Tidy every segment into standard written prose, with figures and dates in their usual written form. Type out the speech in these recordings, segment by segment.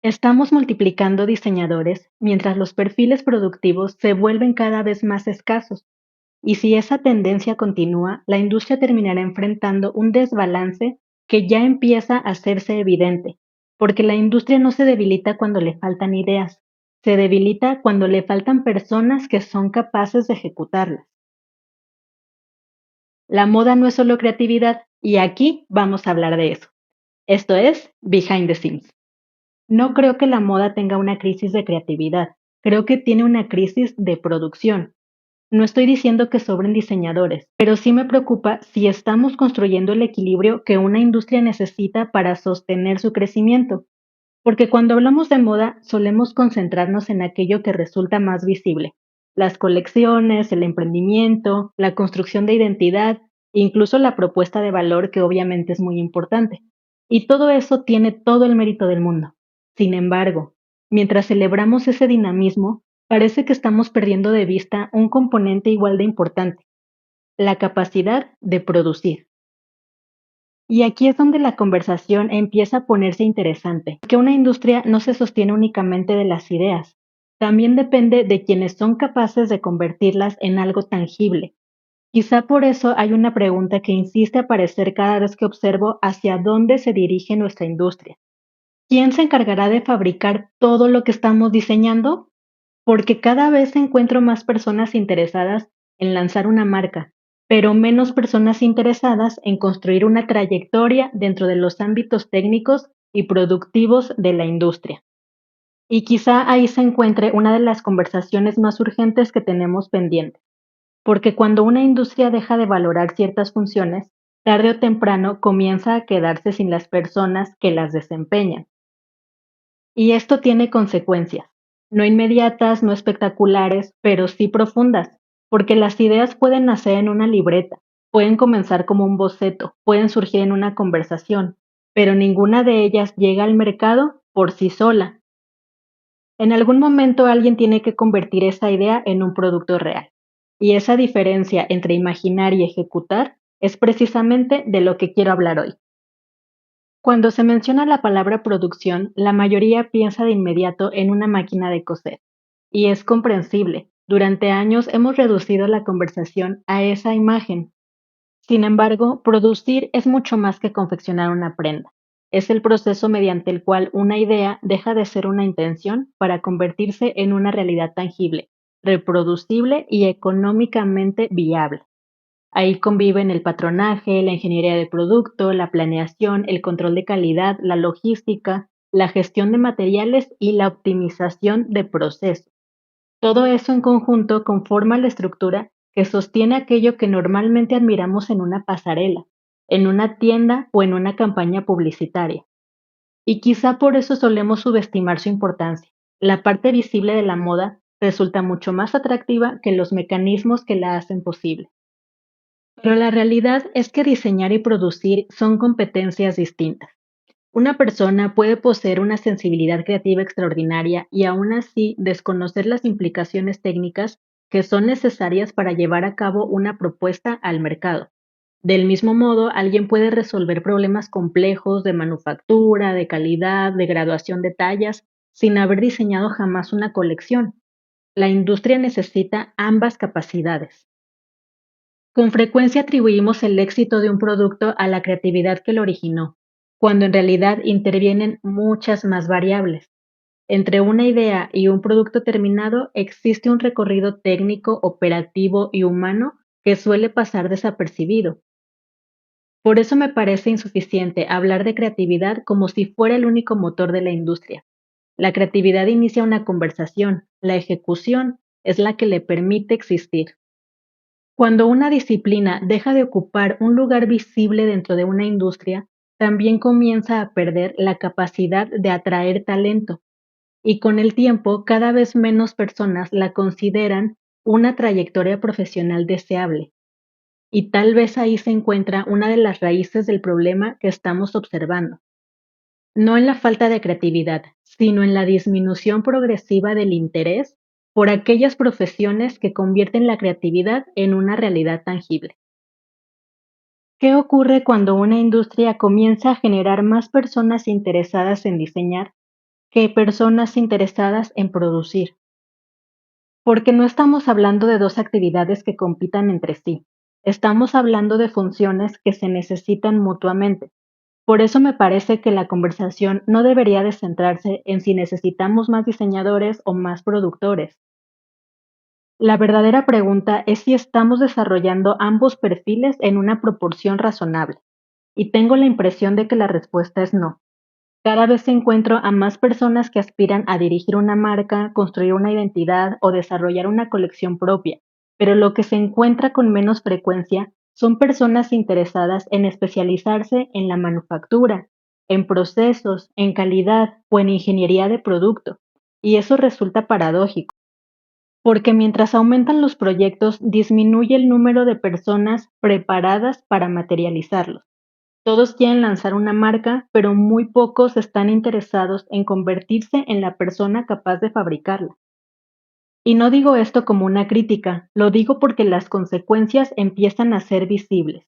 Estamos multiplicando diseñadores mientras los perfiles productivos se vuelven cada vez más escasos, y si esa tendencia continúa, la industria terminará enfrentando un desbalance que ya empieza a hacerse evidente, porque la industria no se debilita cuando le faltan ideas, se debilita cuando le faltan personas que son capaces de ejecutarlas. La moda no es solo creatividad, y aquí vamos a hablar de eso. Esto es Behind the Scenes. No creo que la moda tenga una crisis de creatividad, creo que tiene una crisis de producción. No estoy diciendo que sobren diseñadores, pero sí me preocupa si estamos construyendo el equilibrio que una industria necesita para sostener su crecimiento, porque cuando hablamos de moda solemos concentrarnos en aquello que resulta más visible, las colecciones, el emprendimiento, la construcción de identidad, incluso la propuesta de valor que obviamente es muy importante. Y todo eso tiene todo el mérito del mundo. Sin embargo, mientras celebramos ese dinamismo, parece que estamos perdiendo de vista un componente igual de importante, la capacidad de producir. Y aquí es donde la conversación empieza a ponerse interesante, que una industria no se sostiene únicamente de las ideas, también depende de quienes son capaces de convertirlas en algo tangible. Quizá por eso hay una pregunta que insiste a aparecer cada vez que observo hacia dónde se dirige nuestra industria. ¿Quién se encargará de fabricar todo lo que estamos diseñando? Porque cada vez encuentro más personas interesadas en lanzar una marca, pero menos personas interesadas en construir una trayectoria dentro de los ámbitos técnicos y productivos de la industria. Y quizá ahí se encuentre una de las conversaciones más urgentes que tenemos pendientes, porque cuando una industria deja de valorar ciertas funciones, tarde o temprano comienza a quedarse sin las personas que las desempeñan. Y esto tiene consecuencias, no inmediatas, no espectaculares, pero sí profundas, porque las ideas pueden nacer en una libreta, pueden comenzar como un boceto, pueden surgir en una conversación, pero ninguna de ellas llega al mercado por sí sola. En algún momento alguien tiene que convertir esa idea en un producto real. Y esa diferencia entre imaginar y ejecutar es precisamente de lo que quiero hablar hoy. Cuando se menciona la palabra producción, la mayoría piensa de inmediato en una máquina de coser. Y es comprensible. Durante años hemos reducido la conversación a esa imagen. Sin embargo, producir es mucho más que confeccionar una prenda. Es el proceso mediante el cual una idea deja de ser una intención para convertirse en una realidad tangible, reproducible y económicamente viable. Ahí conviven el patronaje, la ingeniería de producto, la planeación, el control de calidad, la logística, la gestión de materiales y la optimización de procesos. Todo eso en conjunto conforma la estructura que sostiene aquello que normalmente admiramos en una pasarela, en una tienda o en una campaña publicitaria. Y quizá por eso solemos subestimar su importancia. La parte visible de la moda resulta mucho más atractiva que los mecanismos que la hacen posible. Pero la realidad es que diseñar y producir son competencias distintas. Una persona puede poseer una sensibilidad creativa extraordinaria y aún así desconocer las implicaciones técnicas que son necesarias para llevar a cabo una propuesta al mercado. Del mismo modo, alguien puede resolver problemas complejos de manufactura, de calidad, de graduación de tallas, sin haber diseñado jamás una colección. La industria necesita ambas capacidades. Con frecuencia atribuimos el éxito de un producto a la creatividad que lo originó, cuando en realidad intervienen muchas más variables. Entre una idea y un producto terminado existe un recorrido técnico, operativo y humano que suele pasar desapercibido. Por eso me parece insuficiente hablar de creatividad como si fuera el único motor de la industria. La creatividad inicia una conversación, la ejecución es la que le permite existir. Cuando una disciplina deja de ocupar un lugar visible dentro de una industria, también comienza a perder la capacidad de atraer talento y con el tiempo cada vez menos personas la consideran una trayectoria profesional deseable. Y tal vez ahí se encuentra una de las raíces del problema que estamos observando, no en la falta de creatividad, sino en la disminución progresiva del interés por aquellas profesiones que convierten la creatividad en una realidad tangible. ¿Qué ocurre cuando una industria comienza a generar más personas interesadas en diseñar, que personas interesadas en producir, porque no estamos hablando de dos actividades que compitan entre sí, estamos hablando de funciones que se necesitan mutuamente. Por eso me parece que la conversación no debería de centrarse en si necesitamos más diseñadores o más productores. La verdadera pregunta es si estamos desarrollando ambos perfiles en una proporción razonable. Y tengo la impresión de que la respuesta es no. Cada vez encuentro a más personas que aspiran a dirigir una marca, construir una identidad o desarrollar una colección propia, pero lo que se encuentra con menos frecuencia son personas interesadas en especializarse en la manufactura, en procesos, en calidad o en ingeniería de producto. Y eso resulta paradójico, porque mientras aumentan los proyectos, disminuye el número de personas preparadas para materializarlos. Todos quieren lanzar una marca, pero muy pocos están interesados en convertirse en la persona capaz de fabricarla. Y no digo esto como una crítica, lo digo porque las consecuencias empiezan a ser visibles.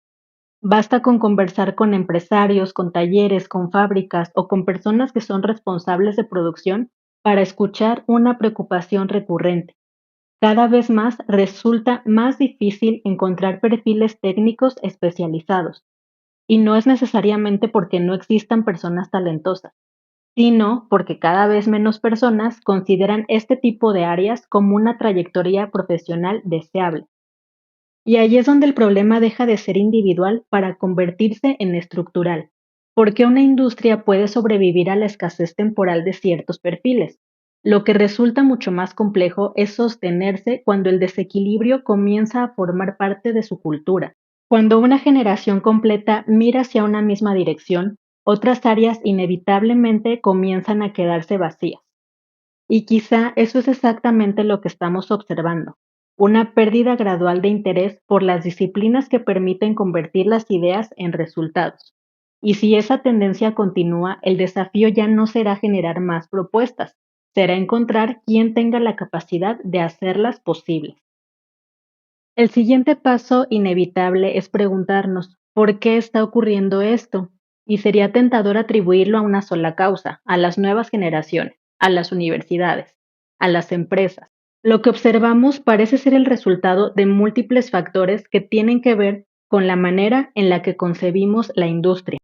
Basta con conversar con empresarios, con talleres, con fábricas o con personas que son responsables de producción para escuchar una preocupación recurrente. Cada vez más resulta más difícil encontrar perfiles técnicos especializados. Y no es necesariamente porque no existan personas talentosas, sino porque cada vez menos personas consideran este tipo de áreas como una trayectoria profesional deseable. Y ahí es donde el problema deja de ser individual para convertirse en estructural, porque una industria puede sobrevivir a la escasez temporal de ciertos perfiles. Lo que resulta mucho más complejo es sostenerse cuando el desequilibrio comienza a formar parte de su cultura. Cuando una generación completa mira hacia una misma dirección, otras áreas inevitablemente comienzan a quedarse vacías. Y quizá eso es exactamente lo que estamos observando, una pérdida gradual de interés por las disciplinas que permiten convertir las ideas en resultados. Y si esa tendencia continúa, el desafío ya no será generar más propuestas, será encontrar quién tenga la capacidad de hacerlas posibles. El siguiente paso inevitable es preguntarnos, ¿por qué está ocurriendo esto? Y sería tentador atribuirlo a una sola causa, a las nuevas generaciones, a las universidades, a las empresas. Lo que observamos parece ser el resultado de múltiples factores que tienen que ver con la manera en la que concebimos la industria.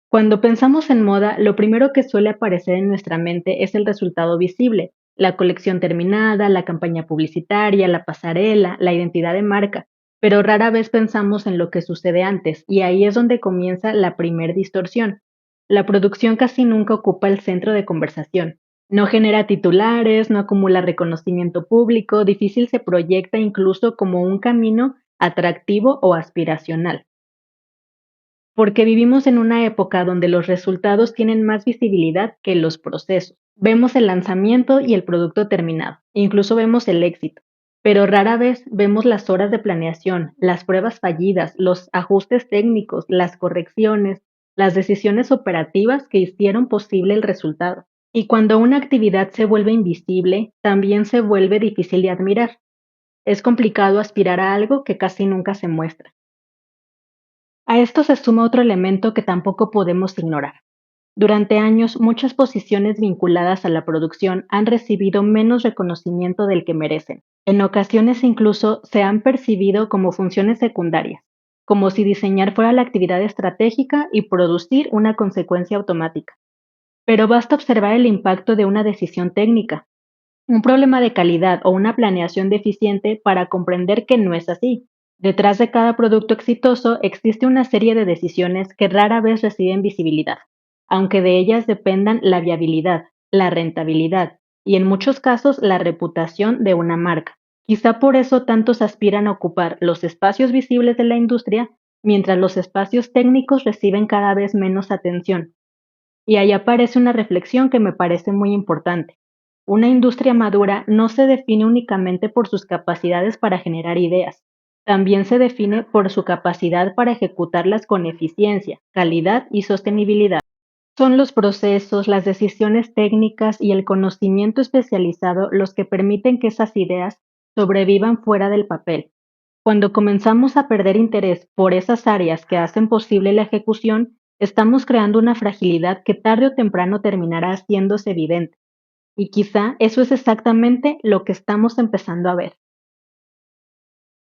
Cuando pensamos en moda, lo primero que suele aparecer en nuestra mente es el resultado visible, la colección terminada, la campaña publicitaria, la pasarela, la identidad de marca, pero rara vez pensamos en lo que sucede antes, y ahí es donde comienza la primer distorsión. La producción casi nunca ocupa el centro de conversación. No genera titulares, no acumula reconocimiento público, difícil se proyecta incluso como un camino atractivo o aspiracional. Porque vivimos en una época donde los resultados tienen más visibilidad que los procesos. Vemos el lanzamiento y el producto terminado, incluso vemos el éxito, pero rara vez vemos las horas de planeación, las pruebas fallidas, los ajustes técnicos, las correcciones, las decisiones operativas que hicieron posible el resultado. Y cuando una actividad se vuelve invisible, también se vuelve difícil de admirar. Es complicado aspirar a algo que casi nunca se muestra. A esto se suma otro elemento que tampoco podemos ignorar. Durante años, muchas posiciones vinculadas a la producción han recibido menos reconocimiento del que merecen. En ocasiones incluso se han percibido como funciones secundarias, como si diseñar fuera la actividad estratégica y producir una consecuencia automática. Pero basta observar el impacto de una decisión técnica, un problema de calidad o una planeación deficiente para comprender que no es así. Detrás de cada producto exitoso existe una serie de decisiones que rara vez reciben visibilidad, aunque de ellas dependan la viabilidad, la rentabilidad y en muchos casos la reputación de una marca. Quizá por eso tantos aspiran a ocupar los espacios visibles de la industria, mientras los espacios técnicos reciben cada vez menos atención. Y ahí aparece una reflexión que me parece muy importante. Una industria madura no se define únicamente por sus capacidades para generar ideas, también se define por su capacidad para ejecutarlas con eficiencia, calidad y sostenibilidad. Son los procesos, las decisiones técnicas y el conocimiento especializado los que permiten que esas ideas sobrevivan fuera del papel. Cuando comenzamos a perder interés por esas áreas que hacen posible la ejecución, Estamos creando una fragilidad que tarde o temprano terminará haciéndose evidente, y quizá eso es exactamente lo que estamos empezando a ver.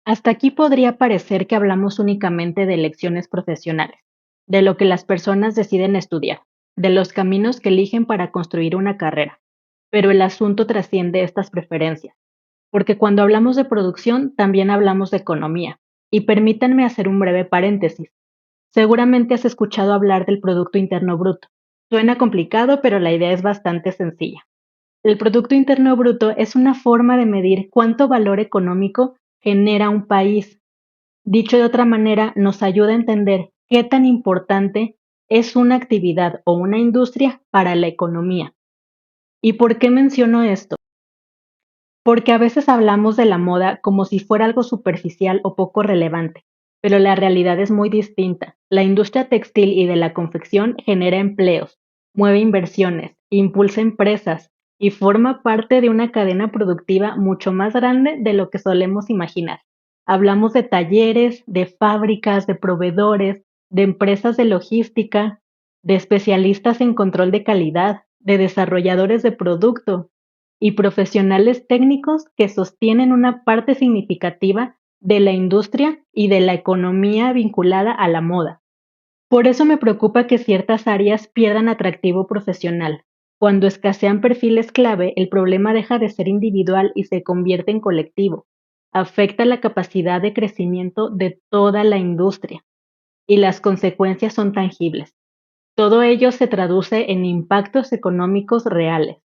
Hasta aquí podría parecer que hablamos únicamente de elecciones profesionales, de lo que las personas deciden estudiar, de los caminos que eligen para construir una carrera. Pero el asunto trasciende estas preferencias, porque cuando hablamos de producción también hablamos de economía. Y permítanme hacer un breve paréntesis. Seguramente has escuchado hablar del Producto Interno Bruto. Suena complicado, pero la idea es bastante sencilla. El Producto Interno Bruto es una forma de medir cuánto valor económico genera un país. Dicho de otra manera, nos ayuda a entender qué tan importante es una actividad o una industria para la economía. ¿Y por qué menciono esto? Porque a veces hablamos de la moda como si fuera algo superficial o poco relevante, pero la realidad es muy distinta. La industria textil y de la confección genera empleos, mueve inversiones, impulsa empresas y forma parte de una cadena productiva mucho más grande de lo que solemos imaginar. Hablamos de talleres, de fábricas, de proveedores, de empresas de logística, de especialistas en control de calidad, de desarrolladores de producto y profesionales técnicos que sostienen una parte significativa de la industria y de la economía vinculada a la moda. Por eso me preocupa que ciertas áreas pierdan atractivo profesional. Cuando escasean perfiles clave, el problema deja de ser individual y se convierte en colectivo. Afecta la capacidad de crecimiento de toda la industria y las consecuencias son tangibles. Todo ello se traduce en impactos económicos reales.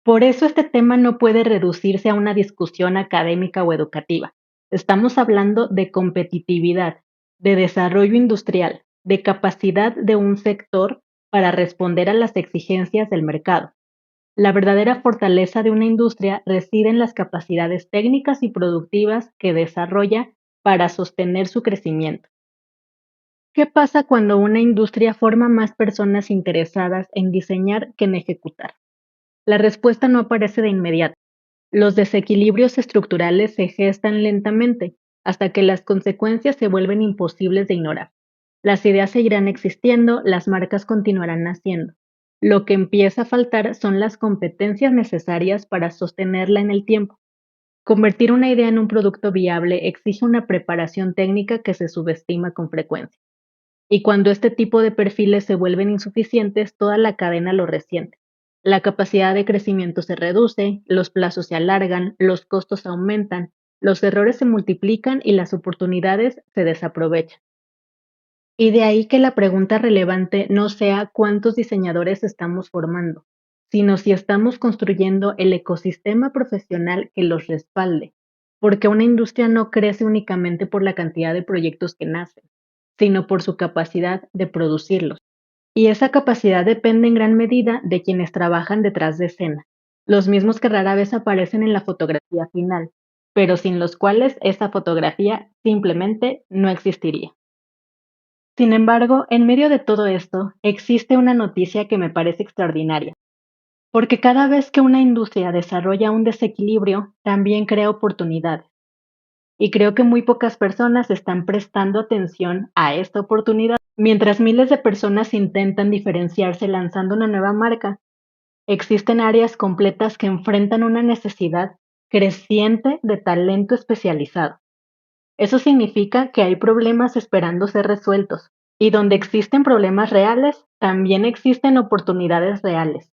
Por eso este tema no puede reducirse a una discusión académica o educativa. Estamos hablando de competitividad, de desarrollo industrial, de capacidad de un sector para responder a las exigencias del mercado. La verdadera fortaleza de una industria reside en las capacidades técnicas y productivas que desarrolla para sostener su crecimiento. ¿Qué pasa cuando una industria forma más personas interesadas en diseñar que en ejecutar? La respuesta no aparece de inmediato. Los desequilibrios estructurales se gestan lentamente hasta que las consecuencias se vuelven imposibles de ignorar. Las ideas seguirán existiendo, las marcas continuarán naciendo. Lo que empieza a faltar son las competencias necesarias para sostenerla en el tiempo. Convertir una idea en un producto viable exige una preparación técnica que se subestima con frecuencia. Y cuando este tipo de perfiles se vuelven insuficientes, toda la cadena lo resiente. La capacidad de crecimiento se reduce, los plazos se alargan, los costos aumentan, los errores se multiplican y las oportunidades se desaprovechan. Y de ahí que la pregunta relevante no sea cuántos diseñadores estamos formando, sino si estamos construyendo el ecosistema profesional que los respalde, porque una industria no crece únicamente por la cantidad de proyectos que nacen, sino por su capacidad de producirlos. Y esa capacidad depende en gran medida de quienes trabajan detrás de escena, los mismos que rara vez aparecen en la fotografía final, pero sin los cuales esa fotografía simplemente no existiría. Sin embargo, en medio de todo esto, existe una noticia que me parece extraordinaria, porque cada vez que una industria desarrolla un desequilibrio, también crea oportunidades. Y creo que muy pocas personas están prestando atención a esta oportunidad. Mientras miles de personas intentan diferenciarse lanzando una nueva marca, existen áreas completas que enfrentan una necesidad creciente de talento especializado. Eso significa que hay problemas esperando ser resueltos, y donde existen problemas reales, también existen oportunidades reales.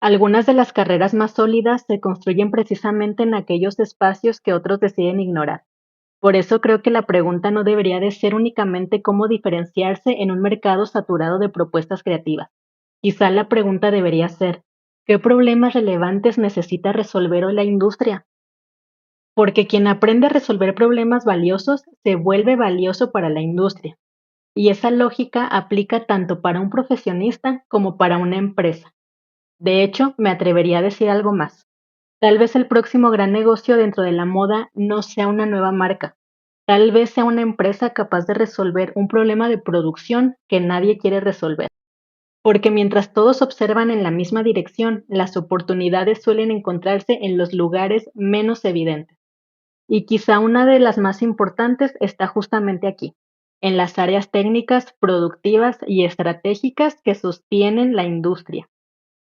Algunas de las carreras más sólidas se construyen precisamente en aquellos espacios que otros deciden ignorar. Por eso creo que la pregunta no debería de ser únicamente cómo diferenciarse en un mercado saturado de propuestas creativas. Quizá la pregunta debería ser, ¿qué problemas relevantes necesita resolver hoy la industria? Porque quien aprende a resolver problemas valiosos se vuelve valioso para la industria. Y esa lógica aplica tanto para un profesionista como para una empresa. De hecho, me atrevería a decir algo más. Tal vez el próximo gran negocio dentro de la moda no sea una nueva marca. Tal vez sea una empresa capaz de resolver un problema de producción que nadie quiere resolver. Porque mientras todos observan en la misma dirección, las oportunidades suelen encontrarse en los lugares menos evidentes. Y quizá una de las más importantes está justamente aquí. en las áreas técnicas, productivas y estratégicas que sostienen la industria,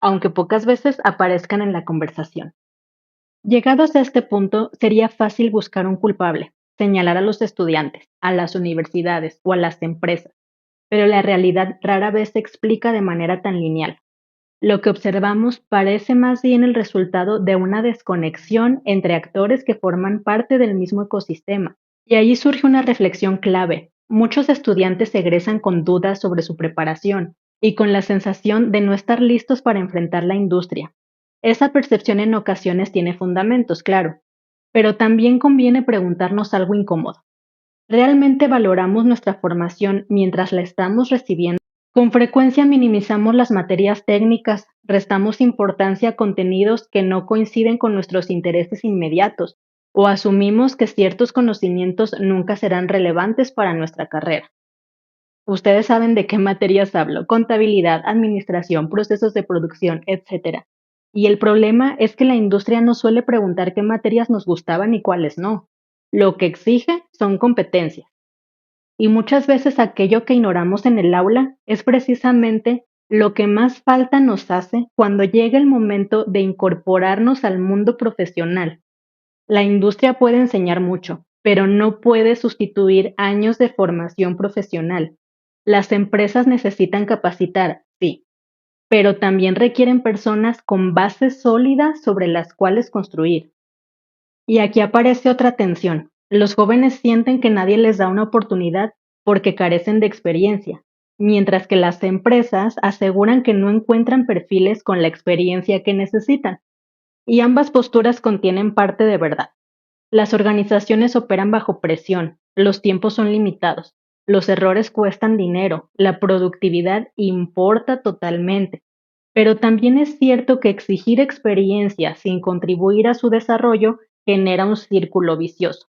aunque pocas veces aparezcan en la conversación. Llegados a este punto, sería fácil buscar un culpable, señalar a los estudiantes, a las universidades o a las empresas, pero la realidad rara vez se explica de manera tan lineal. Lo que observamos parece más bien el resultado de una desconexión entre actores que forman parte del mismo ecosistema. Y ahí surge una reflexión clave. Muchos estudiantes egresan con dudas sobre su preparación y con la sensación de no estar listos para enfrentar la industria. Esa percepción en ocasiones tiene fundamentos, claro, pero también conviene preguntarnos algo incómodo. ¿Realmente valoramos nuestra formación mientras la estamos recibiendo? Con frecuencia minimizamos las materias técnicas, restamos importancia a contenidos que no coinciden con nuestros intereses inmediatos o asumimos que ciertos conocimientos nunca serán relevantes para nuestra carrera. Ustedes saben de qué materias hablo: contabilidad, administración, procesos de producción, etcétera. Y el problema es que la industria no suele preguntar qué materias nos gustaban y cuáles no. Lo que exige son competencias. Y muchas veces aquello que ignoramos en el aula es precisamente lo que más falta nos hace cuando llega el momento de incorporarnos al mundo profesional. La industria puede enseñar mucho, pero no puede sustituir años de formación profesional. Las empresas necesitan capacitar, sí, pero también requieren personas con bases sólidas sobre las cuales construir. Y aquí aparece otra tensión. Los jóvenes sienten que nadie les da una oportunidad porque carecen de experiencia, mientras que las empresas aseguran que no encuentran perfiles con la experiencia que necesitan. Y ambas posturas contienen parte de verdad. Las organizaciones operan bajo presión, los tiempos son limitados, los errores cuestan dinero, la productividad importa totalmente. Pero también es cierto que exigir experiencia sin contribuir a su desarrollo genera un círculo vicioso.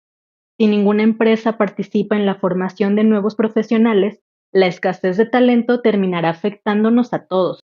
Si ninguna empresa participa en la formación de nuevos profesionales, la escasez de talento terminará afectándonos a todos.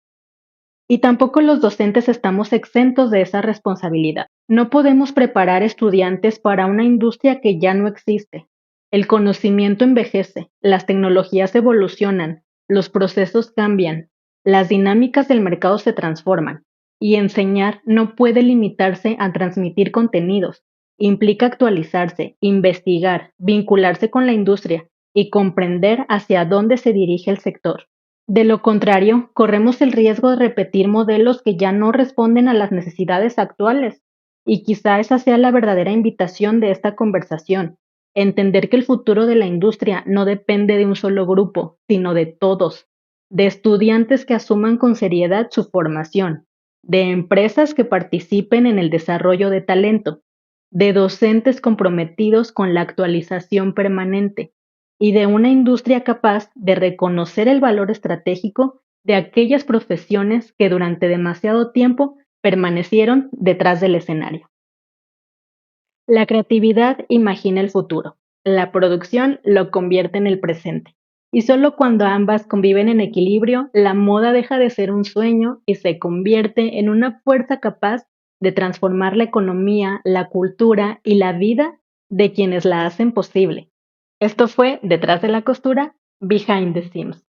Y tampoco los docentes estamos exentos de esa responsabilidad. No podemos preparar estudiantes para una industria que ya no existe. El conocimiento envejece, las tecnologías evolucionan, los procesos cambian, las dinámicas del mercado se transforman. Y enseñar no puede limitarse a transmitir contenidos. Implica actualizarse, investigar, vincularse con la industria y comprender hacia dónde se dirige el sector. De lo contrario, corremos el riesgo de repetir modelos que ya no responden a las necesidades actuales. Y quizá esa sea la verdadera invitación de esta conversación: entender que el futuro de la industria no depende de un solo grupo, sino de todos, de estudiantes que asuman con seriedad su formación, de empresas que participen en el desarrollo de talento, de docentes comprometidos con la actualización permanente y de una industria capaz de reconocer el valor estratégico de aquellas profesiones que durante demasiado tiempo permanecieron detrás del escenario. La creatividad imagina el futuro, la producción lo convierte en el presente. Y solo cuando ambas conviven en equilibrio, la moda deja de ser un sueño y se convierte en una fuerza capaz de transformar la economía, la cultura y la vida de quienes la hacen posible. Esto fue Detrás de la costura, Behind the Scenes.